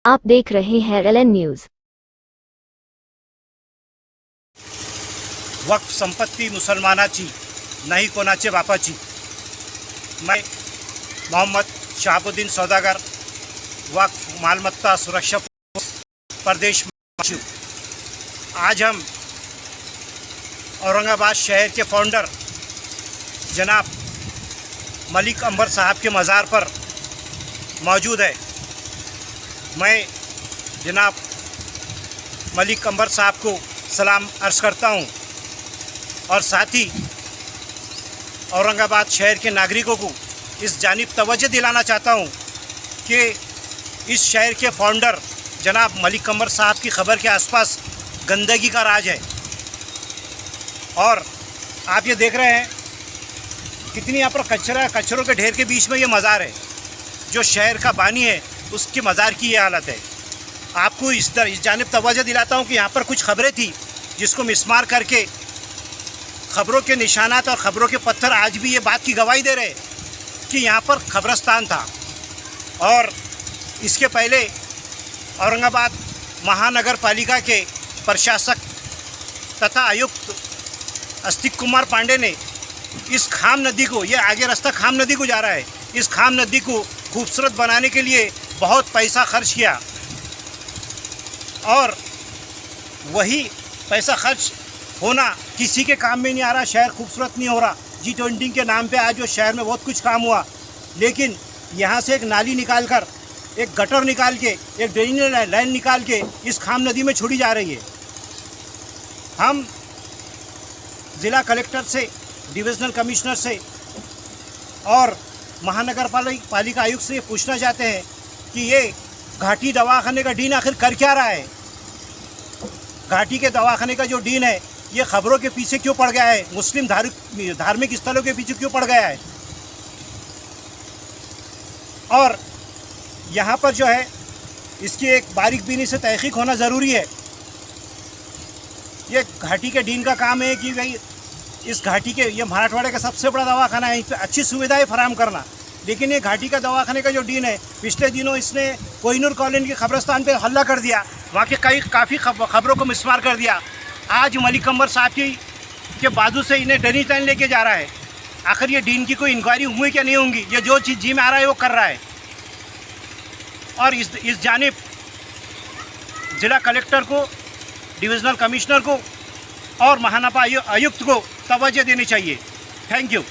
आप देख रहे हैं LN न्यूज़। वक्फ संपत्ती मुसलमानाची नाही कोणाचे बापाची। मैं मोहम्मद शहाबुद्दीन सौदागर वक्फ मालमत्ता सुरक्षा प्रदेश में। आज हम औरंगाबाद शहर के फाउंडर जनाब मलिक अंबर साहब के मज़ार पर मौजूद है। मैं जनाब मलिक अंबर साहब को सलाम अर्ज़ करता हूँ और साथ ही औरंगाबाद शहर के नागरिकों को इस जानिब तवज्जो दिलाना चाहता हूँ कि इस शहर के फाउंडर जनाब मलिक अंबर साहब की ख़बर के आसपास गंदगी का राज है। और आप ये देख रहे हैं कितनी यहाँ पर कचरों के ढेर के बीच में ये मज़ार है। जो शहर का बानी है उसके मज़ार की ये हालत है। आपको इस जानिब तवज्जो दिलाता हूँ कि यहाँ पर कुछ ख़बरें थी जिसको मिसमार करके ख़बरों के निशानात और ख़बरों के पत्थर आज भी ये बात की गवाही दे रहे कि यहाँ पर कब्रस्तान था। और इसके पहले औरंगाबाद महानगर पालिका के प्रशासक तथा आयुक्त अस्तिक कुमार पांडे ने इस खाम नदी को, ये आगे रास्ता खाम नदी को जा रहा है, इस खाम नदी को खूबसूरत बनाने के लिए बहुत पैसा खर्च किया और वही पैसा खर्च होना किसी के काम में नहीं आ रहा। शहर खूबसूरत नहीं हो रहा। G20 के नाम पे आज जो शहर में बहुत कुछ काम हुआ, लेकिन यहाँ से एक नाली निकाल कर, एक गटर निकाल के, एक ड्रेनेज लाइन निकाल के इस खाम नदी में छोड़ी जा रही है। हम ज़िला कलेक्टर से, डिविज़नल कमिश्नर से और महानगर पालिका आयुक्त से पूछना चाहते हैं कि ये घाटी दवाखाने का डीन आखिर कर क्या रहा है। घाटी के दवाखाने का जो डीन है ये ख़बरों के पीछे क्यों पड़ गया है, मुस्लिम धार्मिक स्थलों के पीछे क्यों पड़ गया है। और यहाँ पर जो है इसकी एक बारीकबीनी से तहक़ीक़ होना ज़रूरी है। ये घाटी के डीन का काम है कि भाई इस घाटी के, ये मराठवाड़े का सबसे बड़ा दवाखाना है, इस पर अच्छी सुविधाएं फराहम करना। लेकिन ये घाटी का दवाखाने का जो डीन है, पिछले दिनों इसने कोहिनूर कॉलोनी के कब्रस्तान पे हल्ला कर दिया, वहाँ के काफ़ी ख़बरों को मिसमार कर दिया। आज मलिक अंबर साहब के बाजू से इन्हें डनी टाइन लेके जा रहा है। आखिर ये डीन की कोई इंक्वायरी हुई क्या नहीं होंगी? ये जो चीज़ जी में आ रहा है वो कर रहा है। और इस जानिब ज़िला कलेक्टर को, डिविज़नल कमिश्नर को और महानगर आयुक्त को तवज्जो देनी चाहिए। Thank you.